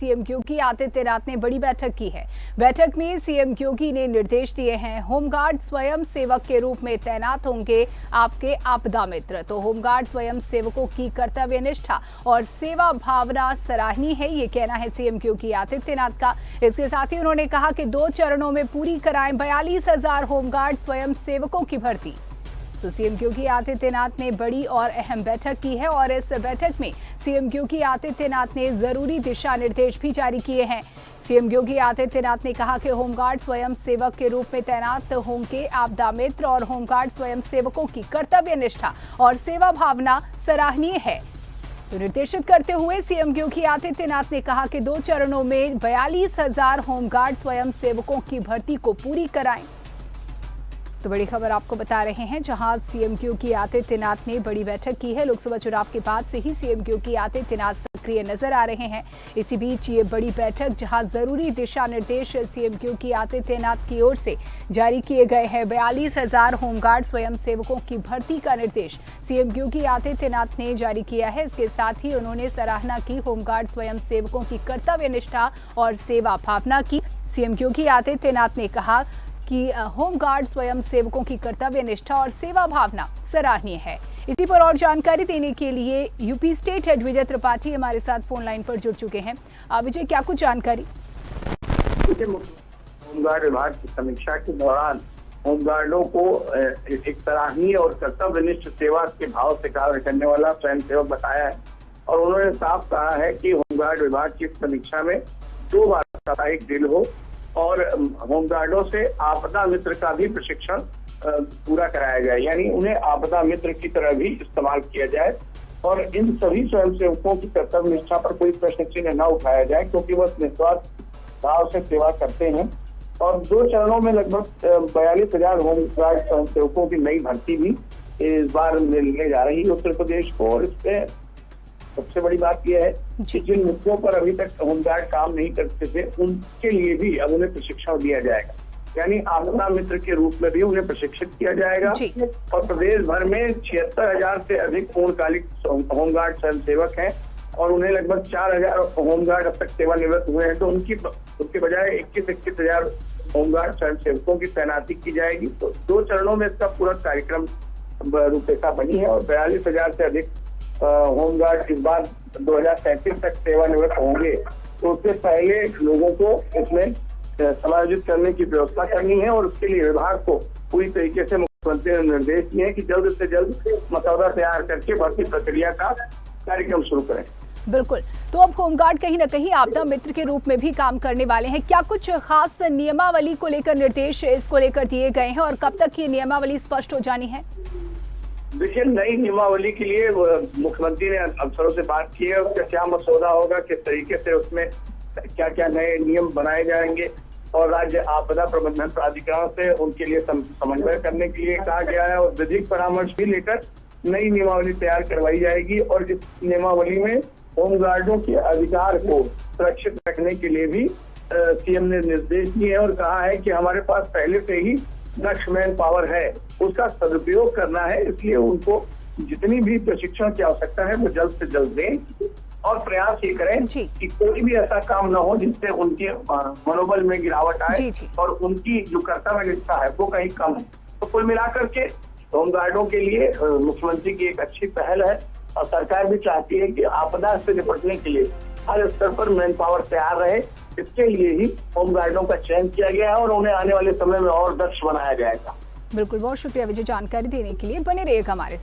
CM Yogi Adityanath ने बड़ी बैठक की है। बैठक में सीएम योगी ने निर्देश दिए हैं, होमगार्ड स्वयं सेवक के रूप में तैनात होंगे आपके आपदा मित्र। तो होमगार्ड स्वयं सेवकों की कर्तव्य निष्ठा और सेवा भावना सराहनीय है, ये कहना है सीएम योगी आदित्यनाथ का। इसके साथ ही उन्होंने कहा कि 2 चरणों में पूरी कराएं 42,000 होमगार्ड स्वयं सेवकों की भर्ती। तो सीएम योगी आदित्यनाथ ने बड़ी और अहम बैठक की है और इस बैठक में सीएम योगी आदित्यनाथ ने जरूरी दिशा निर्देश भी जारी किए हैं। सीएम योगी आदित्यनाथ ने कहा कि होमगार्ड स्वयं सेवक के रूप में तैनात होंगे आपदा मित्र और होमगार्ड स्वयं सेवकों की कर्तव्य निष्ठा और सेवा भावना सराहनीय है। तो निर्देशित करते हुए सीएम योगी आदित्यनाथ ने कहा कि 2 चरणों में 42,000 होमगार्ड स्वयं सेवकों की भर्ती को पूरी कराएं। तो बड़ी खबर आपको बता रहे हैं, जहां सीएम योगी आदित्यनाथ ने बड़ी बैठक की है। लोकसभा चुनाव के बाद से ही सीएम योगी आदित्यनाथ सक्रिय नजर आ रहे हैं। इसी बीच ये बड़ी बैठक, जहां जरूरी दिशा निर्देश सीएम योगी आदित्यनाथ की ओर से जारी किए गए हैं। 42,000 होमगार्ड स्वयं सेवकों की भर्ती का निर्देश सीएम योगी आदित्यनाथ ने जारी किया है। इसके साथ ही उन्होंने सराहना की होमगार्ड स्वयं सेवकों की कर्तव्य निष्ठा और सेवा भावना की। सीएम योगी आदित्यनाथ ने कहा कि होमगार्ड स्वयं सेवकों की कर्तव्य निष्ठा और सेवा भावना सराहनीय है। इसी पर और जानकारी देने के लिए यूपी स्टेट हेड विजय त्रिपाठी हमारे साथ फोन लाइन पर जुड़ चुके हैं। विजय, क्या कुछ जानकारी? होमगार्ड विभाग की समीक्षा के दौरान होमगार्डों को एक सराहनीय और कर्तव्यनिष्ठ सेवा के भाव से कार्य करने वाला स्वयं सेवक बताया है और उन्होंने साफ कहा है कि होमगार्ड विभाग की समीक्षा में 2 बार साप्ताहिक ड्रिल हो और होमगार्डों से आपदा मित्र का भी प्रशिक्षण पूरा कराया जाए, यानी उन्हें आपदा मित्र की तरह भी इस्तेमाल किया जाए और इन सभी स्वयंसेवकों की कर्तव्य निष्ठा पर कोई प्रश्न चिन्ह न उठाया जाए, क्योंकि वह निस्वार्थ भाव से सेवा करते हैं। और 2 चरणों में लगभग 42,000 होमगार्ड स्वयंसेवकों की नई भर्ती भी इस बार मिलने जा रही है उत्तर प्रदेश को। और इसमें सबसे बड़ी बात यह है कि जिन मुद्दों पर अभी तक होमगार्ड काम नहीं करते थे, उनके लिए भी अब उन्हें प्रशिक्षण दिया जाएगा, यानी आपदा मित्र के रूप में भी उन्हें प्रशिक्षित किया जाएगा। और प्रदेश भर में 76,000 से अधिक पूर्णकालिक होमगार्ड स्वयंसेवक हैं और उन्हें लगभग 4,000 होमगार्ड अब तक सेवानिवृत्त हुए हैं, तो उनके बजाय 21,000 होमगार्ड स्वयंसेवकों की तैनाती की जाएगी। तो 2 चरणों में इसका पूरा कार्यक्रम रूपरेखा बनी है और 42,000 से अधिक होमगार्ड इस बार 2037 तक सेवानिवृत्त होंगे। तो उससे पहले लोगों को इसमें समायोजित करने की व्यवस्था करनी है और उसके लिए विभाग को पूरी तरीके से मुख्यमंत्री ने निर्देश दिए हैं कि जल्द से जल्द मसौदा तैयार करके भर्ती प्रक्रिया का कार्यक्रम शुरू करें। बिल्कुल, तो अब होमगार्ड कहीं न कहीं आपदा मित्र के रूप में भी काम करने वाले हैं। क्या कुछ खास नियमावली को लेकर निर्देश इसको लेकर दिए गए हैं और कब तक ये नियमावली स्पष्ट हो जानी है? देखिए, नई नियमावली के लिए मुख्यमंत्री ने अफसरों से बात की है, उसका क्या मसौदा होगा, किस तरीके से उसमें क्या क्या नए नियम बनाए जाएंगे और राज्य आपदा प्रबंधन प्राधिकरण से उनके लिए समन्वय करने के लिए कहा गया है और विधिक परामर्श भी लेकर नई नियमावली तैयार करवाई जाएगी। और इस नियमावली में होमगार्डों के अधिकार को सुरक्षित रखने के लिए भी सीएम ने निर्देश दिए और कहा है कि हमारे पास पहले से ही दक्ष मैन पावर है, उसका सदुपयोग करना है, इसलिए उनको जितनी भी प्रशिक्षण की आवश्यकता है वो जल्द से जल्द दें और प्रयास ये करें कि कोई भी ऐसा काम न हो जिससे उनके मनोबल में गिरावट आए और उनकी जो कर्तव्य निष्ठा है वो कहीं कम है। तो कुल मिलाकर के होमगार्डों के लिए मुख्यमंत्री की एक अच्छी पहल है और सरकार भी चाहती है कि आपदा से निपटने के लिए हर स्तर पर मैन पावर तैयार रहे। इसके लिए ही होमगार्डों का चयन किया गया है और उन्हें आने वाले समय में और दक्ष बनाया जाएगा। बिल्कुल, बहुत शुक्रिया विजय जानकारी देने के लिए। बने रहिएगा हमारे साथ।